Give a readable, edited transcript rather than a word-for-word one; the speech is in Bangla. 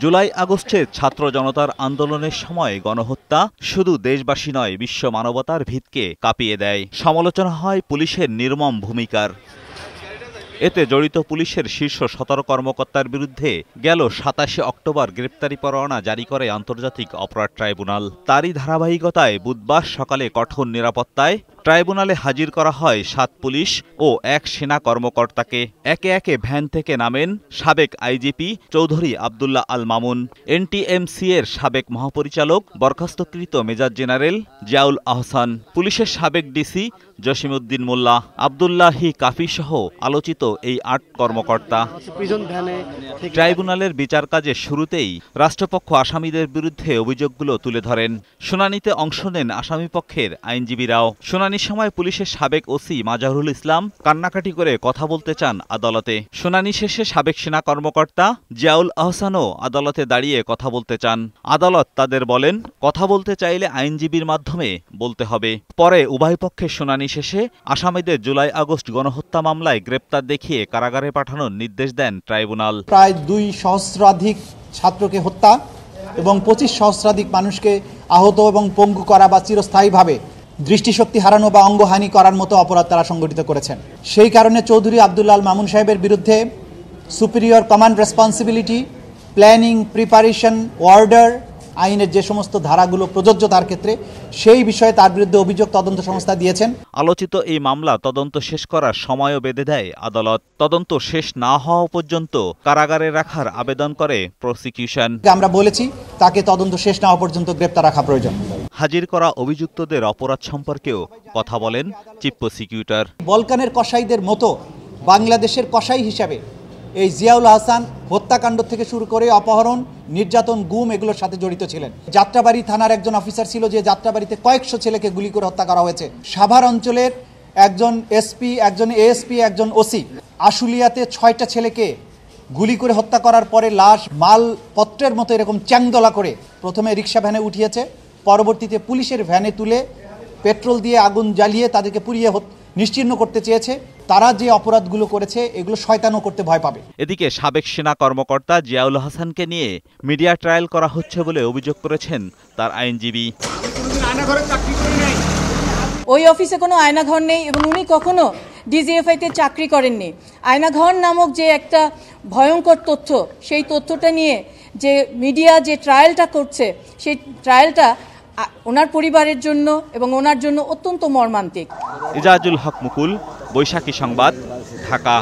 জুলাই আগস্টে ছাত্র জনতার আন্দোলনের সময় গণহত্যা শুধু দেশবাসী নয়, বিশ্ব মানবতার ভিতকে কাঁপিয়ে দেয়। সমালোচনা হয় পুলিশের নির্মম ভূমিকার। এতে জড়িত পুলিশের শীর্ষ ১৭ কর্মকর্তার বিরুদ্ধে গেল ২৭ অক্টোবর গ্রেপ্তারি পরোয়ানা জারি করে আন্তর্জাতিক অপরাধ ট্রাইব্যুনাল। তারই ধারাবাহিকতায় বুধবার সকালে কঠোর নিরাপত্তায় ট্রাইব্যুনালে হাজির করা হয় ৭ পুলিশ ও ১ সেনা কর্মকর্তাকে। একে একে ভ্যান থেকে নামেন সাবেক আইজিপি চৌধুরী আবদুল্লাহ আল মামুন, এনটিএমসি এর সাবেক মহাপরিচালক বরখাস্তকৃত মেজর জেনারেল জিয়াউল আহসান, পুলিশের সাবেক ডিসি জসিমউদ্দিন মোল্লা, আবদুল্লাহি কাফি সহ আলোচিত এই ৮ কর্মকর্তা। ট্রাইব্যুনালের বিচার কাজের শুরুতেই রাষ্ট্রপক্ষ আসামিদের বিরুদ্ধে অভিযোগগুলো তুলে ধরেন। শুনানিতে অংশ নেন আসামিপক্ষের আইনজীবীরাও। শুনানির সময় পুলিশের সাবেক ওসি মাজহারুল ইসলাম কান্নাকাটি করে কথা বলতে চান আদালতে। শুনানি শেষে সাবেক সেনা কর্মকর্তা জিয়াউল আহসানও আদালতে দাঁড়িয়ে কথা বলতে চান। আদালত তাদের বলেন, কথা বলতে চাইলে আইনজীবীর মাধ্যমে বলতে হবে। পরে উভয় পক্ষের শুনানি শেষে আসামিদের জুলাই আগস্ট গণহত্যা মামলায় গ্রেপ্তার দেখিয়ে কারাগারে পাঠানোর নির্দেশ দেন ট্রাইব্যুনাল। প্রায় ২ সহস্রাধিক ছাত্রকে হত্যা এবং ২৫ সহস্রাধিক মানুষকে আহত এবং পঙ্গু করা বা চিরস্থায়ীভাবে দৃষ্টিশক্তি হারানো বা অঙ্গহানি করার মতো অপরাধ তারা সংগঠিত করেছেন। সেই কারণে চৌধুরী আবদুল্লাহ আল মামুন সাহেবের বিরুদ্ধে superior command responsibility, planning, preparation, order আইনের যে সমস্ত ধারাগুলো প্রযোজ্য তার ক্ষেত্রে সেই বিষয়ে তার বিরুদ্ধে অভিযোগ তদন্ত সংস্থা দিয়েছেন। আলোচিত এই মামলা তদন্ত শেষ করার সময়ও বেঁধে দেয় আদালত। তদন্ত শেষ না হওয়া পর্যন্ত কারাগারে রাখার আবেদন করে প্রসিকিউশন। আমরা বলেছি তাকে তদন্ত শেষ না হওয়া পর্যন্ত গ্রেপ্তার রাখা প্রয়োজন। হাজির করা অভিযুক্তদের অপরাধ সম্পর্কেও কথা বলেন চিফ প্রসিকিউটর। বলকানের কসাইদের মতো বাংলাদেশের কসাই হিসাবে এই জিয়াউল আহসান হত্যাকাণ্ড থেকে শুরু করে অপহরণ, নির্যাতন, গুম এগুলোর সাথে জড়িত ছিলেন। যাত্রাবাড়ি থানার একজন অফিসার ছিল যে যাত্রাবাড়িতে কয়েকশো ছেলেকে গুলি করে হত্যা করা হয়েছে। সাভার অঞ্চলের একজন এসপি, একজন এএসপি, একজন ওসি আশুলিয়াতে ৬টা ছেলেকে গুলি করে হত্যা করার পরে লাশ মালপত্রের মতো এরকম চ্যাংদোলা করে প্রথমে রিক্সা ভ্যানে উঠিয়েছে, পরবর্তীতে পুলিশের ভ্যানে তুলে পেট্রোল দিয়ে আগুন জ্বালিয়ে তাদেরকে পুড়িয়ে নিশ্চিহ্ন করতে চেয়েছে। তারা যে অপরাধগুলো করেছে এগুলো শয়তানও করতে ভয় পাবে। এদিকে সাবেক সেনা কর্মকর্তা জিয়াউল হাসানকে নিয়ে মিডিয়া ট্রায়াল করা হচ্ছে বলে অভিযোগ করেছেন তার আইনজীবী। ওই অফিসে কোনো আয়নাঘর নেই এবং উনি কখনো ডিজিএফআইতে চাকরি করেননি। আয়নাঘর নামক যে একটা ভয়ঙ্কর তথ্য, সেই তথ্যটা নিয়ে যে মিডিয়া যে ট্রায়ালটা করছে, সেই ট্রায়ালটা ওনার পরিবারের জন্য এবং ওনার জন্য অত্যন্ত মর্মান্তিক। ইজাজুল হক মুকুল, বৈশাখী সংবাদ, ঢাকা।